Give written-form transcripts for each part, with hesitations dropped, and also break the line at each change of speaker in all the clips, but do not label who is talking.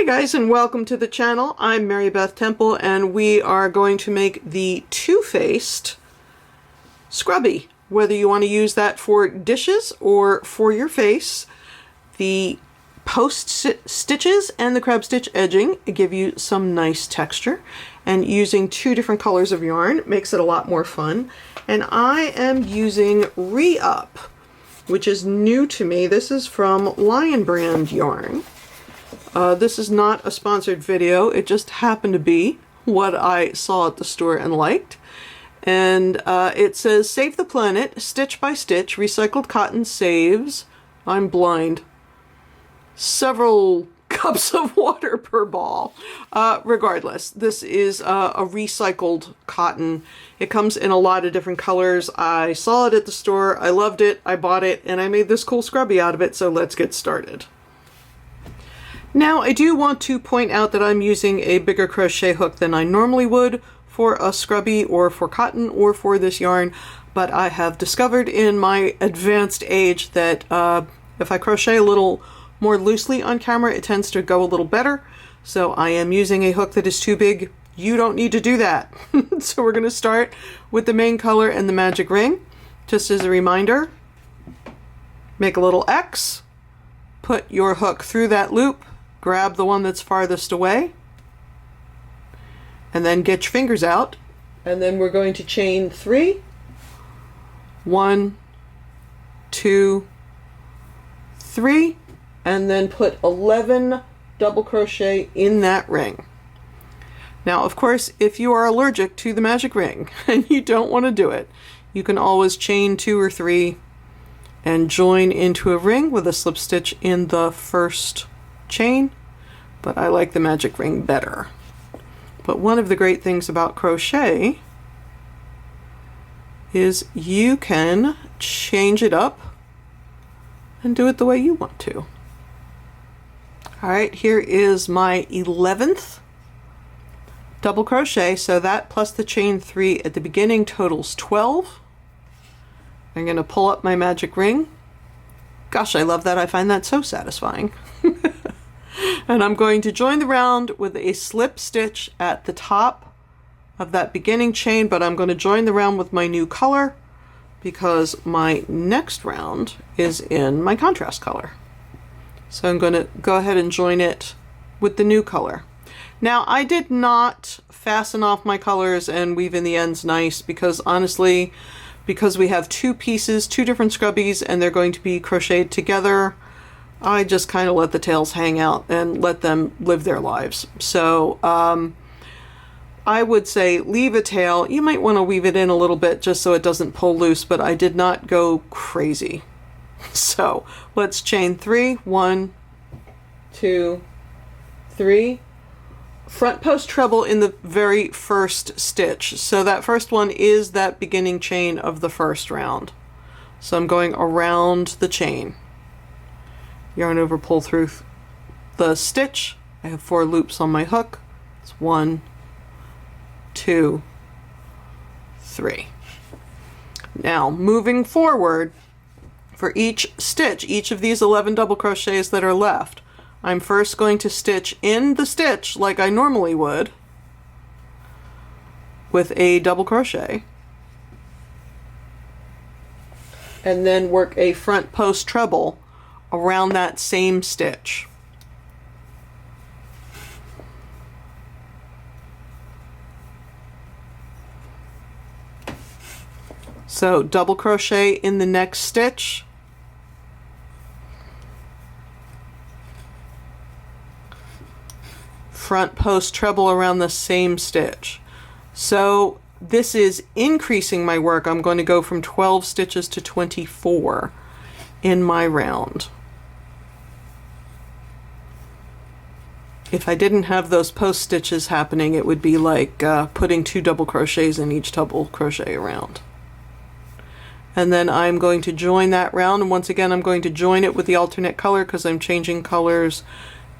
Hey guys, and welcome to the channel. I'm Mary Beth Temple, and we are going to make the two-faced scrubby. Whether you want to use that for dishes or for your face, the post stitches and the crab stitch edging give you some nice texture, and using two different colors of yarn makes it a lot more fun. And I am using Re-Up, which is new to me. This is from Lion Brand yarn. This is not a sponsored video, it just happened to be what I saw at the store and liked. And it says, "Save the planet, stitch by stitch, recycled cotton saves," I'm blind, "several cups of water per ball." Regardless, this is a recycled cotton. It comes in a lot of different colors. I saw it at the store, I loved it, I bought it, and I made this cool scrubby out of it, so let's get started. Now, I do want to point out that I'm using a bigger crochet hook than I normally would for a scrubby or for cotton or for this yarn, but I have discovered in my advanced age that if I crochet a little more loosely on camera, it tends to go a little better. So I am using a hook that is too big. You don't need to do that. So we're going to start with the main color and the magic ring. Just as a reminder, make a little X, put your hook through that loop, grab the one that's farthest away, and then get your fingers out, and then we're going to chain 3. 1, 2, 3, and then put 11 double crochet in that ring. Now, of course, if you are allergic to the magic ring and you don't want to do it, you can always chain 2 or 3 and join into a ring with a slip stitch in the first chain, but I like the magic ring better. But one of the great things about crochet is you can change it up and do it the way you want to. Alright, here is my 11th double crochet, so that plus the chain 3 at the beginning totals 12. I'm going to pull up my magic ring. Gosh, I love that. I find that so satisfying. And I'm going to join the round with a slip stitch at the top of that beginning chain, but I'm going to join the round with my new color because my next round is in my contrast color. So I'm going to go ahead and join it with the new color. Now, I did not fasten off my colors and weave in the ends nice because honestly, because we have two pieces, two different scrubbies, and they're going to be crocheted together, I just kind of let the tails hang out and let them live their lives. So I would say leave a tail. You might want to weave it in a little bit just so it doesn't pull loose, but I did not go crazy. So let's chain 3. 1, 2, 3. Front post treble in the very first stitch. So that first one is that beginning chain of the first round. So I'm going around the chain. Yarn over, pull through the stitch. I have 4 loops on my hook. It's 1, 2, 3. Now, moving forward, for each stitch, each of these 11 double crochets that are left, I'm first going to stitch in the stitch like I normally would with a double crochet, and then work a front post treble around that same stitch. So double crochet in the next stitch, front post treble around the same stitch. So this is increasing my work. I'm going to go from 12 stitches to 24 in my round. If I didn't have those post stitches happening, it would be like putting 2 double crochets in each double crochet around. And then I'm going to join that round, and once again I'm going to join it with the alternate color because I'm changing colors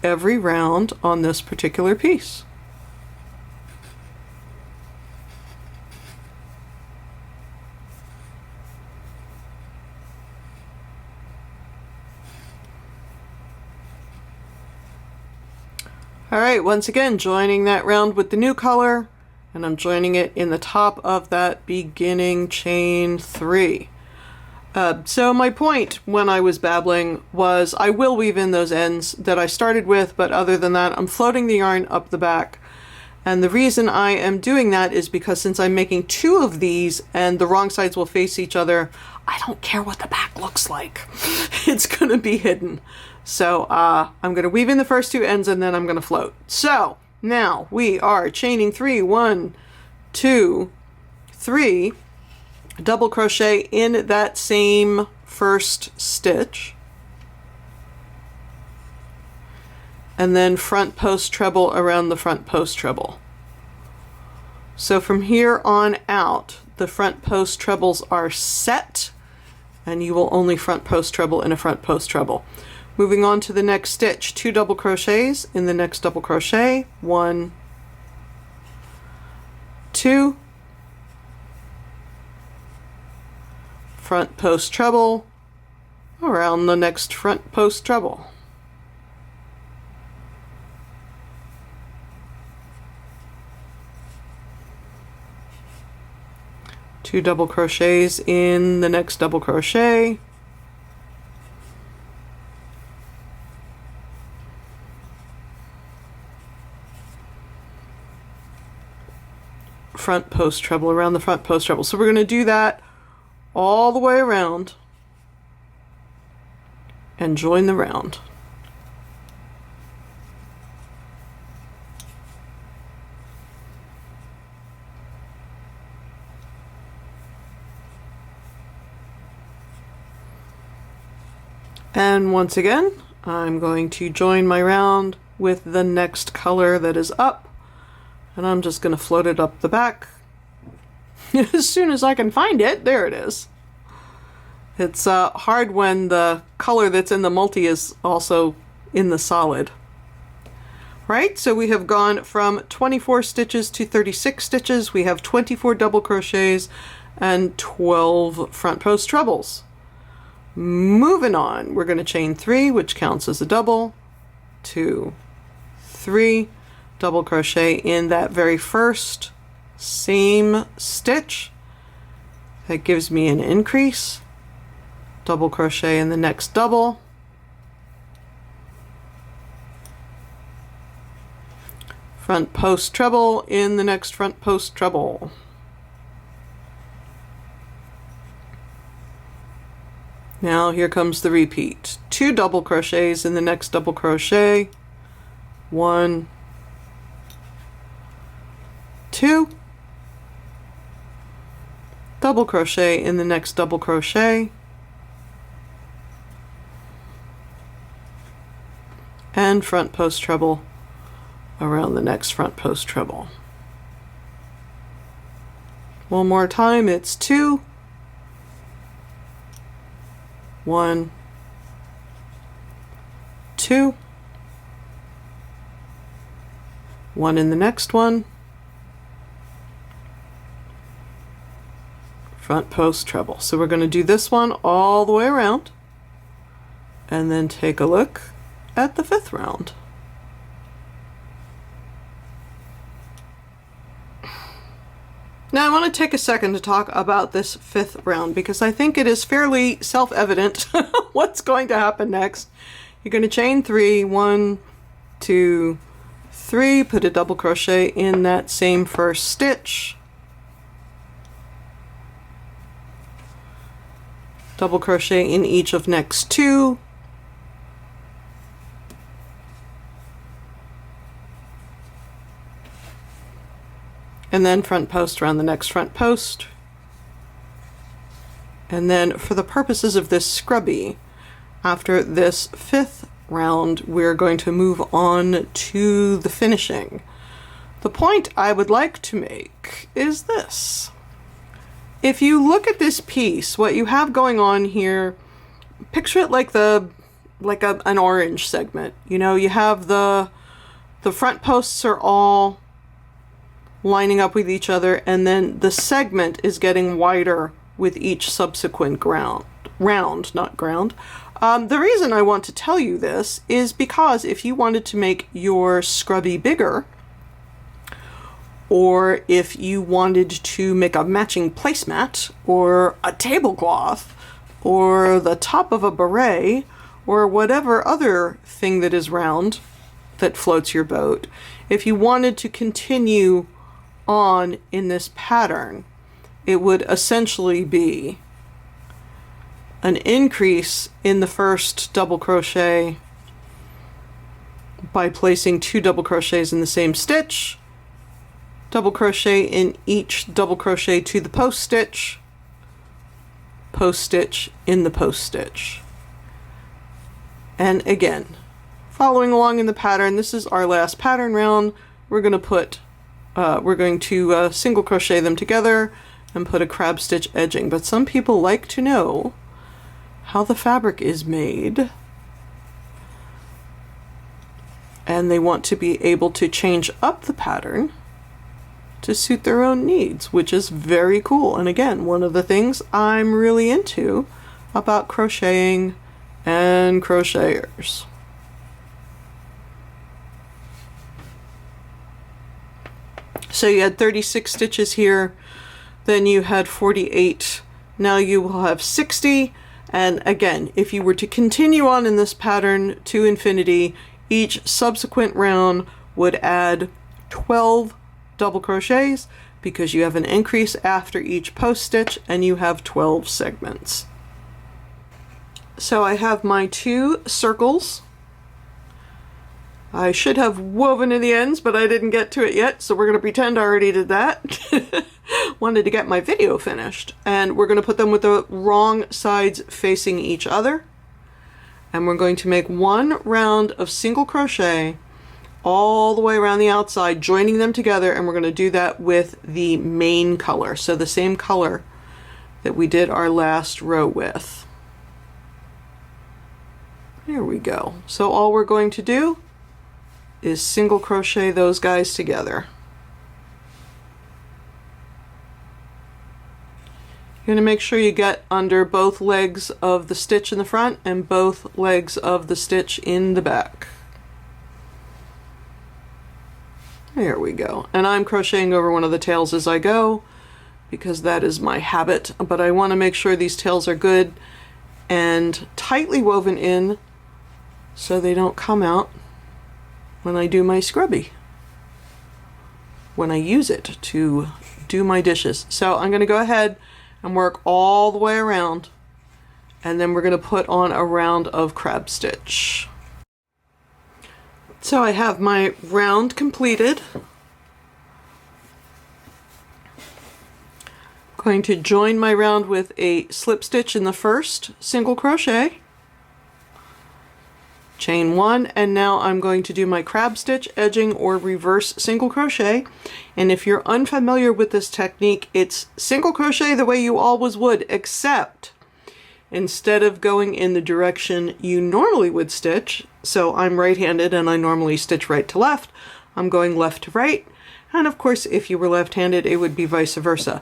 every round on this particular piece. All right, once again, joining that round with the new color, and I'm joining it in the top of that beginning chain 3. So my point when I was babbling was I will weave in those ends that I started with, but other than that, I'm floating the yarn up the back. And the reason I am doing that is because since I'm making 2 of these and the wrong sides will face each other, I don't care what the back looks like. It's going to be hidden. So I'm going to weave in the first 2 ends and then I'm going to float. So now we are chaining 3, 1, 2, 3, double crochet in that same first stitch, and then front post treble around the front post treble. So from here on out, the front post trebles are set, and you will only front post treble in a front post treble. Moving on to the next stitch, 2 double crochets in the next double crochet, 1, 2, front post treble around the next front post treble. Two double crochets in the next double crochet, front post treble around the front post treble. So we're going to do that all the way around and join the round. And once again, I'm going to join my round with the next color that is up, and I'm just going to float it up the back. As soon as I can find it, there it is. It's hard when the color that's in the multi is also in the solid. Right, so we have gone from 24 stitches to 36 stitches. We have 24 double crochets and 12 front post trebles. Moving on, we're going to chain 3, which counts as a double, 2, 3, double crochet in that very first same stitch. That gives me an increase, double crochet in the next double, front post treble in the next front post treble. Now here comes the repeat. 2 double crochets in the next double crochet, 1, 2, double crochet in the next double crochet, and front post treble around the next front post treble. One more time, it's 2, 1, 2, 1 in the next one, front post treble. So we're going to do this one all the way around and then take a look at the 5th round. Now I want to take a second to talk about this 5th round because I think it is fairly self-evident what's going to happen next. You're going to chain 3, 1, 2, 3, put a double crochet in that same first stitch, double crochet in each of next 2, and then front post around the next front post. And then for the purposes of this scrubby, after this 5th round, we're going to move on to the finishing. The point I would like to make is this. If you look at this piece, what you have going on here, picture it like an orange segment. You know, you have the front posts are all lining up with each other, and then the segment is getting wider with each subsequent round, not ground, The reason I want to tell you this is because if you wanted to make your Scrubbie bigger, or if you wanted to make a matching placemat, or a tablecloth, or the top of a beret, or whatever other thing that is round that floats your boat, if you wanted to continue on in this pattern, it would essentially be an increase in the first double crochet by placing 2 double crochets in the same stitch, double crochet in each double crochet to the post stitch in the post stitch. And again, following along in the pattern, this is our last pattern round. We're going to single crochet them together and put a crab stitch edging. But some people like to know how the fabric is made, and they want to be able to change up the pattern to suit their own needs, which is very cool. And again, one of the things I'm really into about crocheting and crocheters. So you had 36 stitches here, then you had 48, now you will have 60. And again, if you were to continue on in this pattern to infinity, each subsequent round would add 12 double crochets because you have an increase after each post stitch and you have 12 segments. So I have my 2 circles. I should have woven in the ends, but I didn't get to it yet, so we're going to pretend I already did that. Wanted to get my video finished. And we're going to put them with the wrong sides facing each other. And we're going to make 1 round of single crochet all the way around the outside, joining them together, and we're going to do that with the main color, so the same color that we did our last row with. There we go. So all we're going to do is single crochet those guys together. You're going to make sure you get under both legs of the stitch in the front and both legs of the stitch in the back. There we go. And I'm crocheting over one of the tails as I go because that is my habit, but I want to make sure these tails are good and tightly woven in so they don't come out when I do my Scrubbie, when I use it to do my dishes. So I'm going to go ahead and work all the way around, and then we're going to put on a round of crab stitch. So I have my round completed. I'm going to join my round with a slip stitch in the first single crochet, chain 1, and now I'm going to do my crab stitch, edging, or reverse single crochet. And if you're unfamiliar with this technique, it's single crochet the way you always would, except instead of going in the direction you normally would stitch, so I'm right-handed and I normally stitch right to left, I'm going left to right, and of course if you were left-handed it would be vice versa.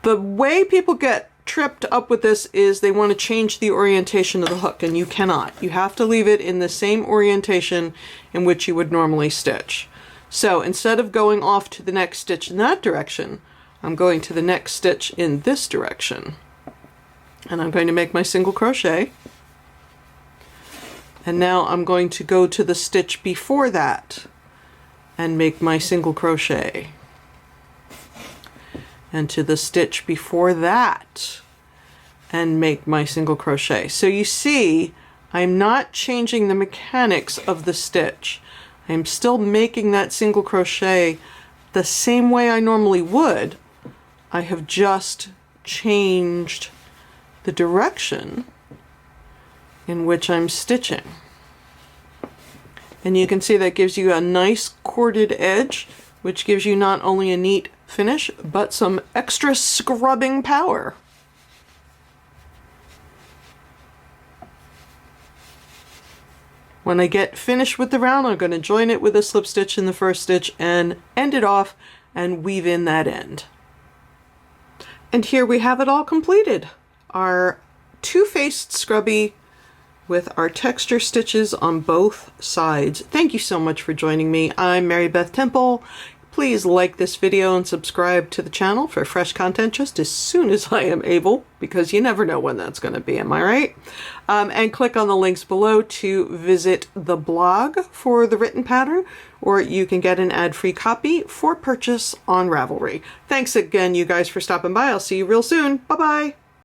The way people get tripped up with this is they want to change the orientation of the hook, and you cannot. You have to leave it in the same orientation in which you would normally stitch. So instead of going off to the next stitch in that direction, I'm going to the next stitch in this direction. And I'm going to make my single crochet. And now I'm going to go to the stitch before that and make my single crochet. And to the stitch before that and make my single crochet. So you see, I'm not changing the mechanics of the stitch. I'm still making that single crochet the same way I normally would. I have just changed the direction in which I'm stitching. And you can see that gives you a nice corded edge, which gives you not only a neat finish, but some extra scrubbing power. When I get finished with the round, I'm going to join it with a slip stitch in the first stitch and end it off and weave in that end. And here we have it all completed. Our two-faced Scrubbie with our texture stitches on both sides. Thank you so much for joining me. I'm Mary Beth Temple. Please like this video and subscribe to the channel for fresh content just as soon as I am able, because you never know when that's going to be, am I right? And click on the links below to visit the blog for the written pattern, or you can get an ad-free copy for purchase on Ravelry. Thanks again, you guys, for stopping by. I'll see you real soon. Bye-bye.